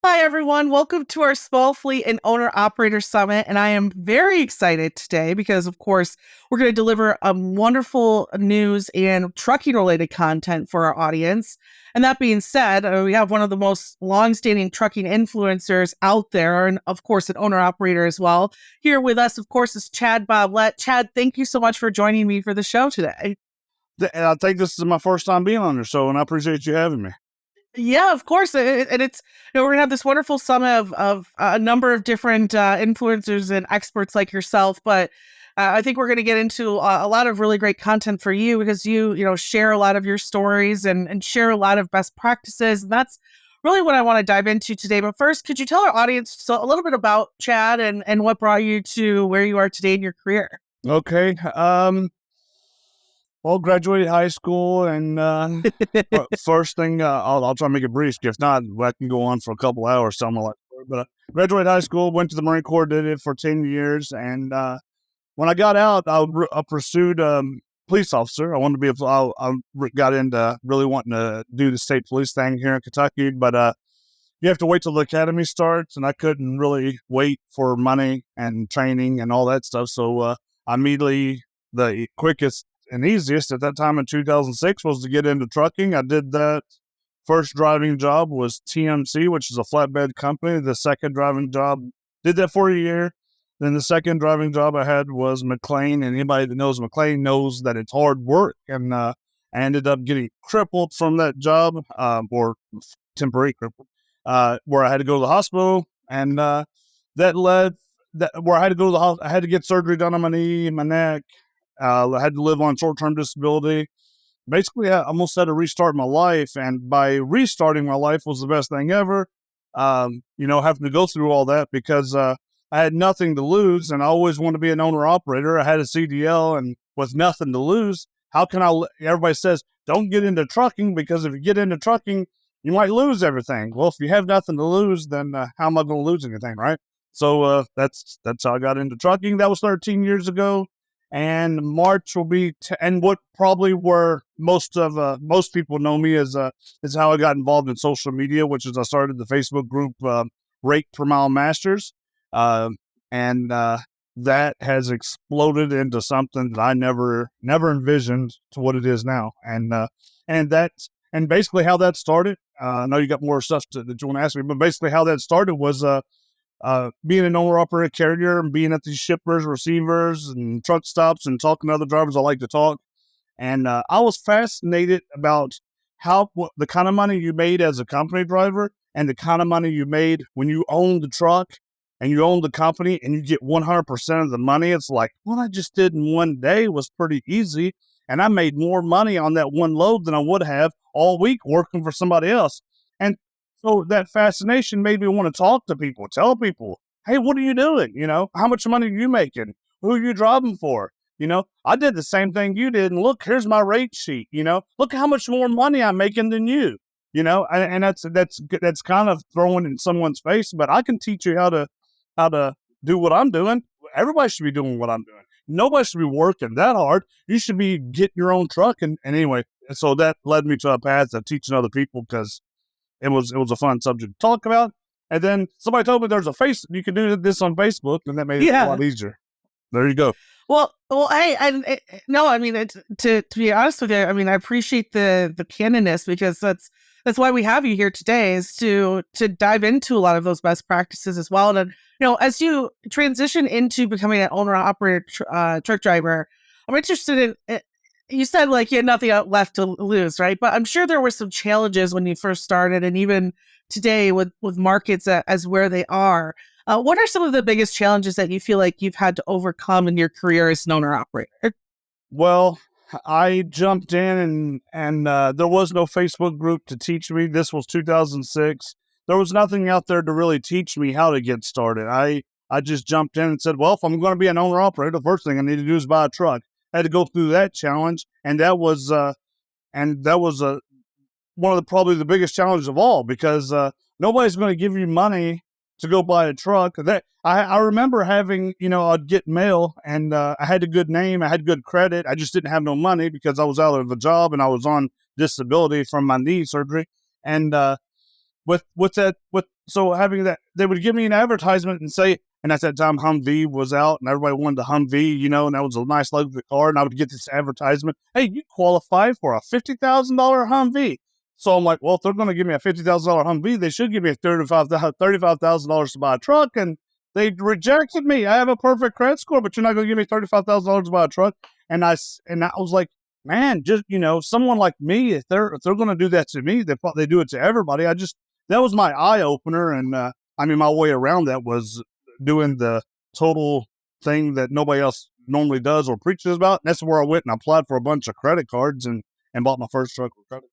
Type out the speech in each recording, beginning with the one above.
Hi, everyone. Welcome to our Small Fleet and Owner Operator Summit. And I am very excited today because, of course, we're going to deliver wonderful news and trucking related content for our audience. And that being said, we have one of the most longstanding trucking influencers out there, and of course, an owner operator as well. Here with us, of course, is Chad Boblett. Chad, thank you so much for joining me for the show today. And I think this is my first time being on your show, and I appreciate you having me. Yeah, of course, and it's we're gonna have this wonderful summit of a number of different influencers and experts like yourself. But I think we're gonna get into a lot of really great content for you because you share a lot of your stories and share a lot of best practices, and that's really what I want to dive into today. But first, could you tell our audience a little bit about Chad and what brought you to where you are today in your career? Okay. Well, graduated high school, and first thing, I'll try to make it brief. If not, I can go on for a couple hours, something like that. But graduated high school, went to the Marine Corps, did it for 10 years. And when I got out, I pursued police officer. I wanted to be I got into really wanting to do the state police thing here in Kentucky. But you have to wait till the academy starts, and I couldn't really wait for money and training and all that stuff. So I immediately, the quickest and easiest at that time in 2006 was to get into trucking. I did that. First driving job was TMC, which is a flatbed company. The second driving job, did that for a year. Then the second driving job I had was McLean, and anybody that knows McLean knows that it's hard work. And I ended up getting crippled from that job, or temporary crippled, where I had to go to the hospital, and that led where I had to go to the hospital. I had to get surgery done on my knee and my neck. I had to live on short-term disability. Basically, I almost had to restart my life, and by restarting my life was the best thing ever. Having to go through all that because I had nothing to lose, and I always wanted to be an owner-operator. I had a CDL, and with nothing to lose, how can I? Everybody says, don't get into trucking, because if you get into trucking, you might lose everything. Well, if you have nothing to lose, then how am I going to lose anything, right? So that's how I got into trucking. That was 13 years ago. And March will be, and what probably where most people know me is how I got involved in social media, which is I started the Facebook group Rate Per Mile Masters, and that has exploded into something that I never envisioned to what it is now, and basically how that started. I know you got more stuff that you want to ask me, but basically how that started was being an owner-operator carrier and being at these shippers, receivers, and truck stops and talking to other drivers I like to talk. And I was fascinated about the kind of money you made as a company driver and the kind of money you made when you own the truck and you own the company and you get 100% of the money. It's like, what I just did in one day was pretty easy. And I made more money on that one load than I would have all week working for somebody else. And so that fascination made me want to talk to people, tell people, hey, what are you doing? How much money are you making? Who are you driving for? I did the same thing you did. And look, here's my rate sheet. Look how much more money I'm making than you. And that's kind of throwing in someone's face, but I can teach you how to do what I'm doing. Everybody should be doing what I'm doing. Nobody should be working that hard. You should be getting your own truck. And anyway, so that led me to a path of teaching other people, because it was a fun subject to talk about. And then somebody told me there's you can do this on Facebook, and that made it a lot easier. There you go. Well, hey, no, I mean, to be honest with you, I mean, I appreciate the candidness, because that's why we have you here today, is to dive into a lot of those best practices as well. And as you transition into becoming an owner operator truck driver, I'm interested in. You said like you had nothing left to lose, right? But I'm sure there were some challenges when you first started, and even today with markets as where they are. What are some of the biggest challenges that you feel like you've had to overcome in your career as an owner operator? Well, I jumped in, and there was no Facebook group to teach me. This was 2006. There was nothing out there to really teach me how to get started. I just jumped in and said, well, if I'm going to be an owner operator, the first thing I need to do is buy a truck. I had to go through that challenge, and that was one of probably the biggest challenges of all, because nobody's going to give you money to go buy a truck. That I remember having, I'd get mail, and I had a good name, I had good credit. I just didn't have no money because I was out of a job and I was on disability from my knee surgery, and so having that, they would give me an advertisement and say, and at that time Humvee was out and everybody wanted the Humvee, and that was a nice luxury car, and I would get this advertisement, hey, you qualify for a $50,000 Humvee. So I'm like, well, if they're going to give me a $50,000 Humvee, they should give me $35,000 to buy a truck. And they rejected me. I have a perfect credit score, but you're not going to give me $35,000 to buy a truck. And I was like, man, just, someone like me, if they're going to do that to me, they do it to everybody. That was my eye opener. And my way around that was doing the total thing that nobody else normally does or preaches about. And that's where I went and applied for a bunch of credit cards and bought my first truck with credit cards.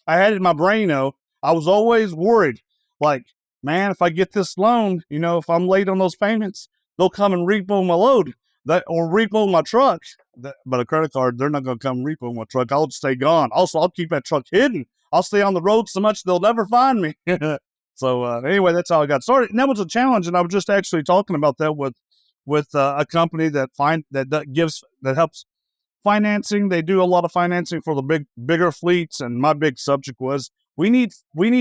I had it in my brain, though. I was always worried, like, man, if I get this loan, if I'm late on those payments, they'll come and repo my load or repo my truck. But a credit card, they're not going to come repo my truck. I'll stay gone. Also, I'll keep that truck hidden. I'll stay on the road so much they'll never find me. So anyway, that's how I got started. And that was a challenge. And I was just actually talking about that with a company that helps financing. They do a lot of financing for the bigger fleets. And my big subject was we need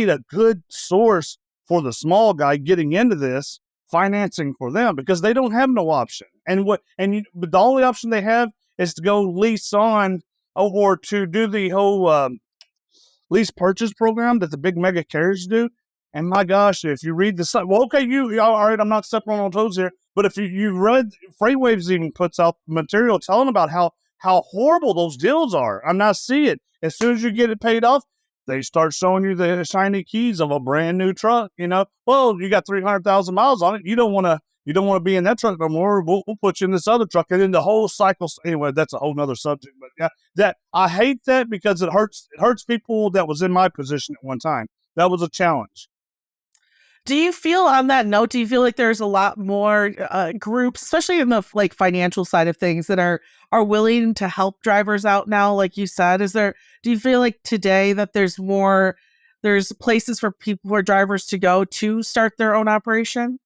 a good source for the small guy getting into this financing for them, because they don't have no option. But the only option they have is to go lease on or to do the whole lease purchase program that the big mega carriers do. And my gosh, if you read the site, well, okay, all right, I'm not stepping on toes here, but if you read, FreightWaves even puts out material telling about how horrible those deals are. I'm not see it. As soon as you get it paid off, they start showing you the shiny keys of a brand new truck. Well, you got 300,000 miles on it. You don't want to be in that truck no more. We'll put you in this other truck, and then the whole cycle. Anyway, that's a whole nother subject. But yeah, that I hate that because it hurts. It hurts people that was in my position at one time. That was a challenge. Do you feel, on that note, do you feel like there's a lot more groups, especially in the financial side of things, that are willing to help drivers out now? Like you said, do you feel like today that there's places for drivers to go to start their own operation?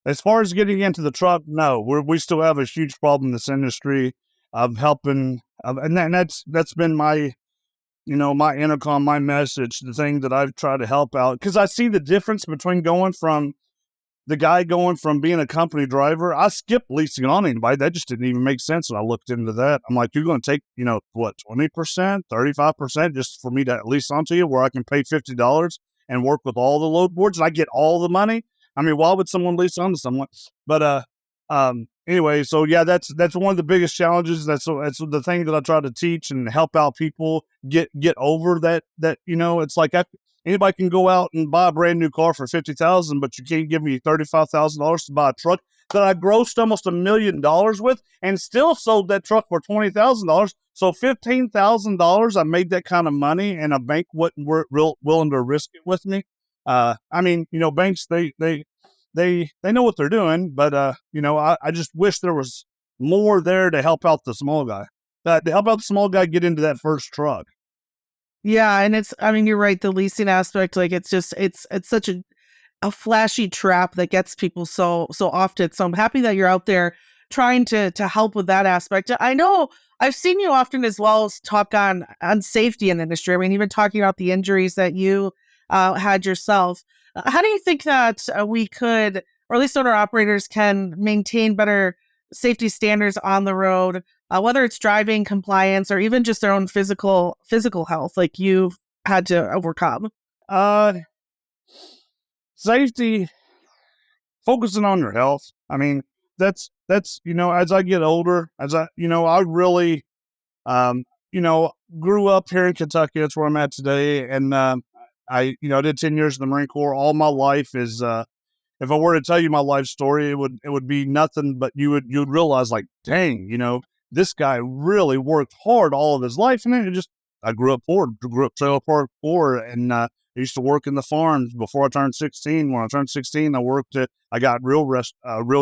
As far as getting into the truck, no, we still have a huge problem in this industry of helping, and that's been my my intercom, my message, the thing that I've tried to help out, because I see the difference between going from being a company driver. I skipped leasing on anybody. That just didn't even make sense. And I looked into that. I'm like, you're going to take, 20%, 35% just for me to lease onto you, where I can pay $50 and work with all the load boards and I get all the money. Why would someone lease onto someone? But, anyway, so yeah, that's one of the biggest challenges. That's the thing that I try to teach and help out people get over that, it's like anybody can go out and buy a brand new car for $50,000, but you can't give me $35,000 to buy a truck that I grossed almost $1 million with and still sold that truck for $20,000. So $15,000, I made that kind of money, and a bank wasn't willing to risk it with me. Banks, they know what they're doing, but I just wish there was more there to help out the small guy. To help out the small guy get into that first truck. Yeah, and you're right. The leasing aspect, it's such a flashy trap that gets people so often. So I'm happy that you're out there trying to help with that aspect. I know I've seen you often as well as talk on safety in the industry. Even talking about the injuries that you had yourself. How do you think that we could, or at least owner operators can, maintain better safety standards on the road, whether it's driving compliance or even just their own physical health, like you've had to overcome? Safety, focusing on your health. That's as I get older, I really, grew up here in Kentucky. That's where I'm at today. And, I did 10 years in the Marine Corps. All my life is, if I were to tell you my life story, it would be nothing, but you'd realize, like, dang, this guy really worked hard all of his life. And then I grew up poor, trailer park poor, and I used to work in the farms before I turned 16. When I turned 16, I got real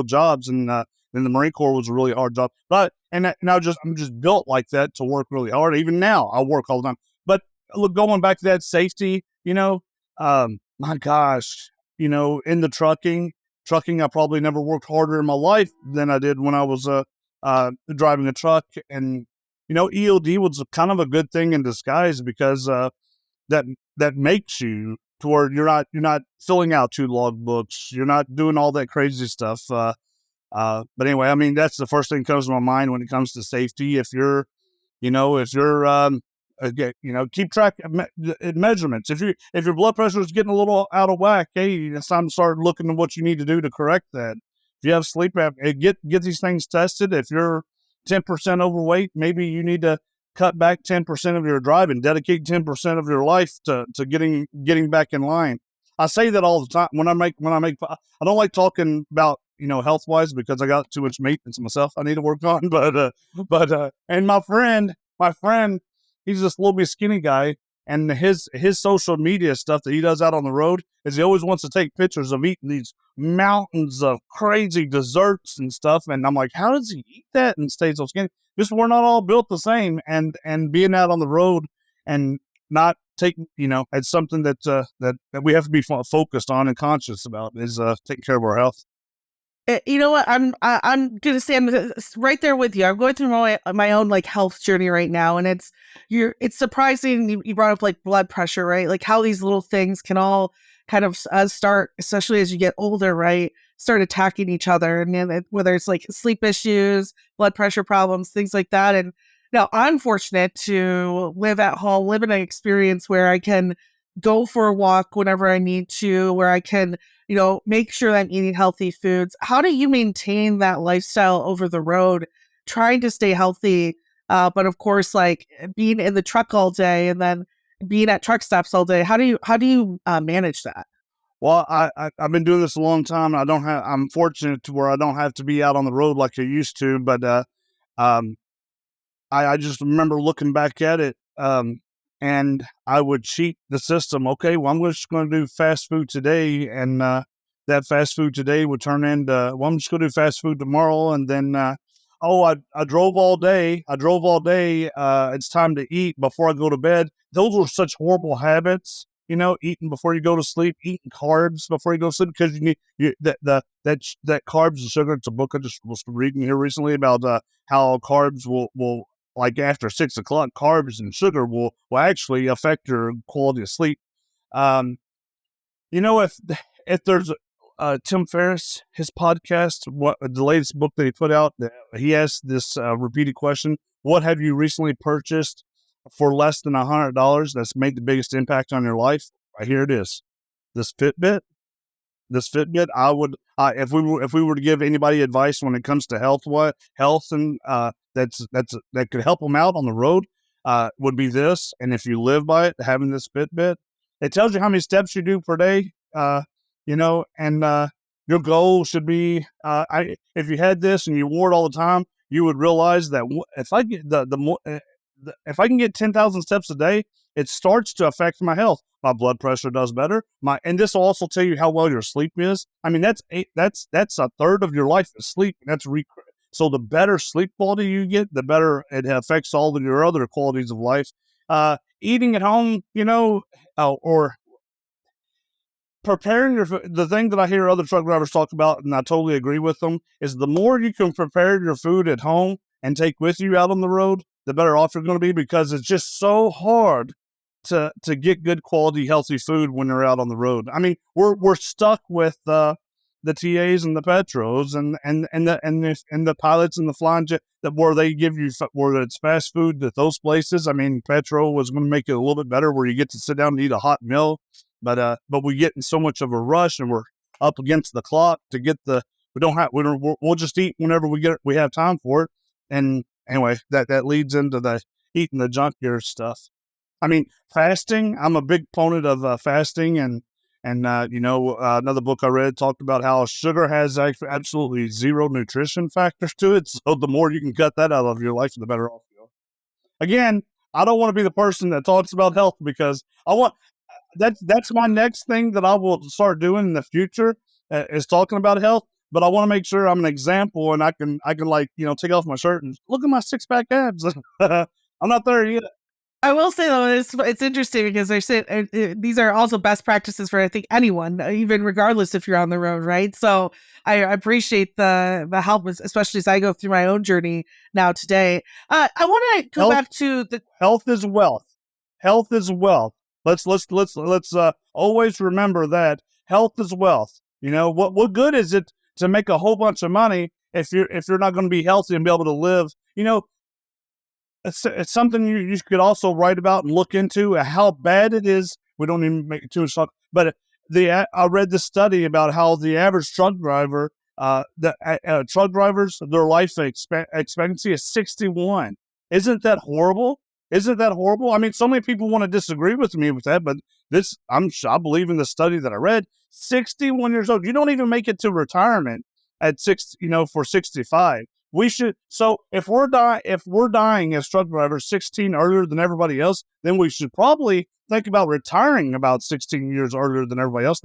jobs, and then the Marine Corps was a really hard job. But I'm just built like that to work really hard. Even now, I work all the time. But look, going back to that safety, my gosh, in the trucking, I probably never worked harder in my life than I did when I was driving a truck. And EOD was kind of a good thing in disguise, because that makes you to where you're not filling out 2 logbooks, you're not doing all that crazy stuff. But anyway, I mean, that's the first thing that comes to my mind when it comes to safety. If you're keep track of measurements. If your blood pressure is getting a little out of whack, hey, it's time to start looking at what you need to do to correct that. If you have sleep apnea, get these things tested. If you're 10% overweight, maybe you need to cut back 10% of your drive and dedicate 10% of your life to getting back in line. I say that all the time I don't like talking about health wise because I got too much maintenance myself I need to work on. And my friend, he's this little bit skinny guy, and his social media stuff that he does out on the road is he always wants to take pictures of eating these mountains of crazy desserts and stuff. And I'm like, how does he eat that and stay so skinny? Just we're not all built the same, and being out on the road and not taking, it's something that we have to be focused on and conscious about is taking care of our health. You know what? I'm gonna say I'm right there with you. I'm going through my own like health journey right now, and it's surprising. You brought up like blood pressure, right? Like how these little things can all kind of start, especially as you get older, right? Start attacking each other, and then whether it's like sleep issues, blood pressure problems, things like that. And now I'm fortunate to live at home, live in an experience where I can go for a walk whenever I need to, where I can make sure I'm eating healthy foods. How do you maintain that lifestyle over the road, trying to stay healthy? But of course, like being in the truck all day and then being at truck stops all day. How do you manage that? Well, I've been doing this a long time. I'm fortunate to where I don't have to be out on the road like I used to, but um, I just remember looking back at it, and I would cheat the system. Okay, well, I'm just going to do fast food today, and that fast food today would turn into, well, I'm just going to do fast food tomorrow, and then, I drove all day. It's time to eat before I go to bed. Those were such horrible habits. Eating before you go to sleep, eating carbs before you go to sleep, because you need that carbs and sugar. It's a book I just was reading here recently about how carbs will like after 6 o'clock, carbs and sugar will actually affect your quality of sleep. Um, if there's Tim Ferriss, his podcast, what the latest book that he put out, he asked this repeated question: "What have you recently purchased for less than $100 that's made the biggest impact on your life?" Right here it is. This Fitbit. If we were to give anybody advice when it comes to health and that could help them out on the road, would be this. And if you live by it, having this Fitbit, it tells you how many steps you do per day. And your goal should be, if you had this and you wore it all the time, you would realize that if I get if I can get 10,000 steps a day, it starts to affect my health. My blood pressure does better. And this will also tell you how well your sleep is. I mean, that's a third of your life is sleep. So the better sleep quality you get, the better it affects all of your other qualities of life. Eating at home, or preparing the thing that I hear other truck drivers talk about, and I totally agree with them, is the more you can prepare your food at home and take with you out on the road, the better off you're going to be, because it's just so hard to get good quality, healthy food when you're out on the road. I mean, we're stuck with the TAs and the Petros and the pilots and the flying jet where they give you, where it's fast food at those places. I mean, Petro was going to make it a little bit better where you get to sit down and eat a hot meal, but we get in so much of a rush and we're up against the clock to get we'll just eat whenever we have time for it. And anyway, that leads into the eating the junk gear stuff. I mean, fasting, I'm a big proponent of fasting, and another book I read talked about how sugar has absolutely zero nutrition factors to it. So the more you can cut that out of your life, the better off you are. Again, I don't want to be the person that talks about health, because that's my next thing that I will start doing in the future, is talking about health. But I want to make sure I'm an example, and I can take off my shirt and look at my 6-pack abs. I'm not there yet. I will say though, it's interesting because I said these are also best practices for I think anyone, even regardless if you're on the road, right? So I appreciate the help, especially as I go through my own journey now today. I want to go back to the health is wealth. Health is wealth. Let's always remember that health is wealth. What good is it to make a whole bunch of money if you're not going to be healthy and be able to live? It's something you could also write about and look into how bad it is. We don't even make it too much talk, but I read this study about how the average truck driver, truck drivers, their life expectancy is 61. Isn't that horrible? Isn't that horrible? I mean, so many people want to disagree with me with that, but I believe in the study that I read. 61 years old, you don't even make it to retirement at for 65. We should. So if we're dying as truck drivers 16 earlier than everybody else, then we should probably think about retiring about 16 years earlier than everybody else.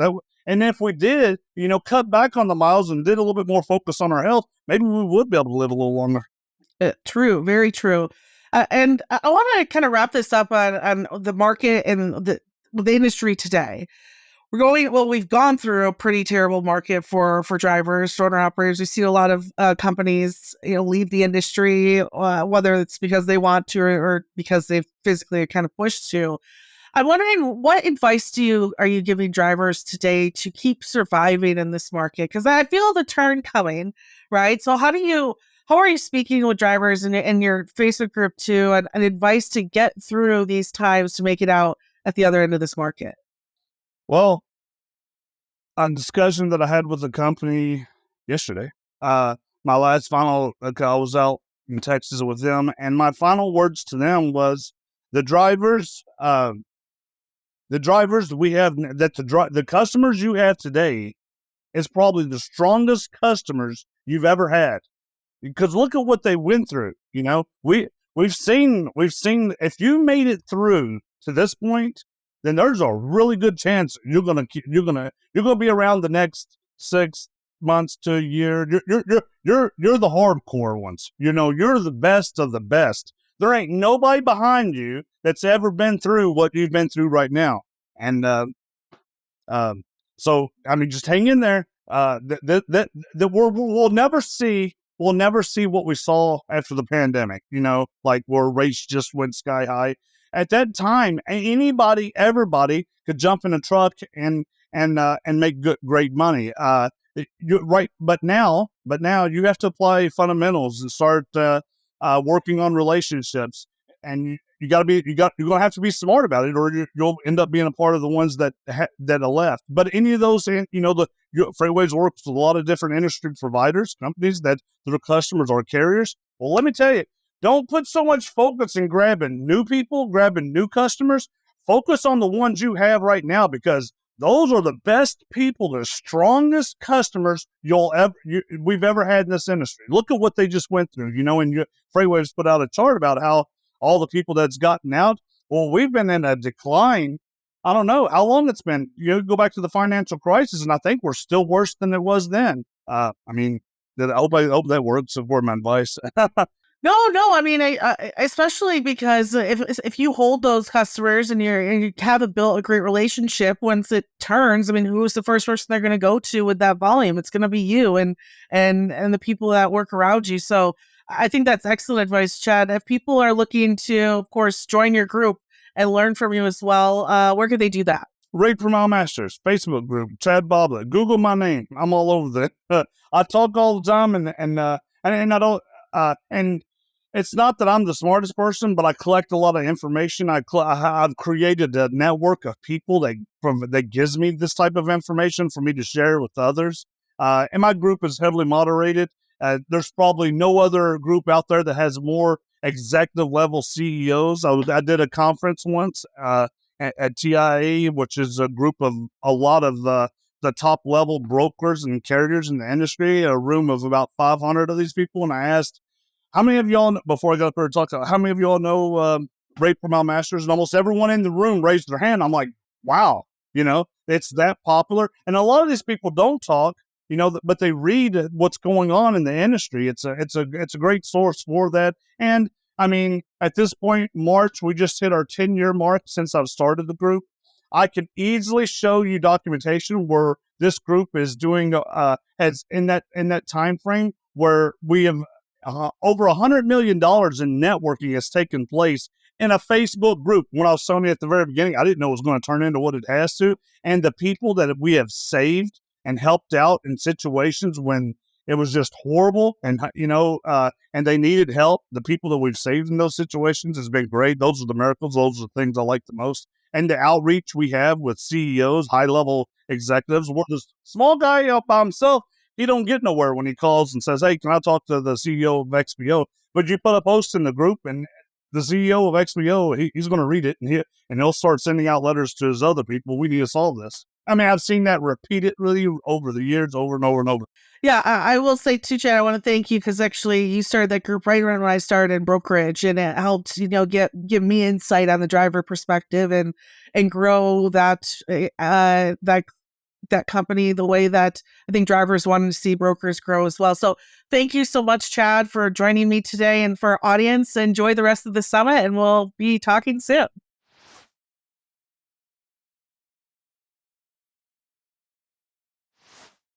And if we did, cut back on the miles and did a little bit more focus on our health, maybe we would be able to live a little longer. True, very true. And I want to kind of wrap this up on the market and the industry today. We've gone through a pretty terrible market for drivers, owner operators. We've seen a lot of companies, leave the industry, whether it's because they want to or because they've physically kind of pushed to. I'm wondering, what advice are you giving drivers today to keep surviving in this market? Because I feel the turn coming, right? So how are you speaking with drivers in your Facebook group too, and advice to get through these times to make it out at the other end of this market? Well, on discussion that I had with the company yesterday, my last final, I was out in Texas with them, and my final words to them was the drivers we have, the customers you have today is probably the strongest customers you've ever had. Because look at what they went through. We've seen if you made it through to this point, then there's a really good chance you're gonna be around the next 6 months to a year. You're the hardcore ones. You're the best of the best. There ain't nobody behind you that's ever been through what you've been through right now. And so I mean, just hang in there. We'll never see what we saw after the pandemic, like where rates just went sky high. At that time, everybody could jump in a truck and make great money. You're right, but now you have to apply fundamentals and start working on relationships, and you're gonna have to be smart about it, or you'll end up being a part of the ones that are left. But any of those, FreightWaves works with a lot of different industry providers, companies that their customers are carriers. Well, let me tell you, don't put so much focus in grabbing new people, grabbing new customers. Focus on the ones you have right now, because those are the best people, the strongest customers we've ever had in this industry. Look at what they just went through, and FreightWaves put out a chart about how all the people that's gotten out. Well, we've been in a decline. I don't know how long it's been. Go back to the financial crisis, and I think we're still worse than it was then. I hope that works for my advice. No. I mean, especially because if you hold those customers and you haven't built a great relationship, once it turns, I mean, who's the first person they're going to go to with that volume? It's going to be you and the people that work around you. So I think that's excellent advice, Chad. If people are looking to, of course, join your group and learn from you as well, where could they do that? Rate per Mile Masters, Facebook group, Chad Boblett. Google my name. I'm all over that. I talk all the time, and I don't. And it's not that I'm the smartest person, but I collect a lot of information. I've created a network of people that gives me this type of information for me to share with others. And my group is heavily moderated. There's probably no other group out there that has more executive level CEOs. I did a conference once at TIA, which is a group of a lot of the top level brokers and carriers in the industry, a room of about 500 of these people. And I asked, how many of y'all, before I got up there to talk about, how many of y'all know Rate per Mile Masters? And almost everyone in the room raised their hand. I'm like, wow, it's that popular. And a lot of these people don't talk, but they read what's going on in the industry. It's a great source for that. And I mean, at this point, March, we just hit our 10-year mark since I've started the group. I can easily show you documentation where this group is doing has in that time frame where we have over $100 million in networking has taken place in a Facebook group. When I was telling you at the very beginning, I didn't know it was going to turn into what it has to. And the people that we have saved and helped out in situations when it was just horrible, and and they needed help. The people that we've saved in those situations has been great. Those are the miracles. Those are the things I like the most. And the outreach we have with CEOs, high level executives, where this small guy out by himself, he don't get nowhere when he calls and says, "Hey, can I talk to the CEO of XPO?" But you put a post in the group, and the CEO of XPO, he's going to read it, and he'll start sending out letters to his other people. We need to solve this. I mean, I've seen that repeatedly over the years, over and over and over. Yeah, I will say too, Chad, I want to thank you because actually you started that group right around when I started in brokerage, and it helped, give me insight on the driver perspective and grow that company the way that I think drivers wanted to see brokers grow as well. So thank you so much, Chad, for joining me today, and for our audience. Enjoy the rest of the summit, and we'll be talking soon.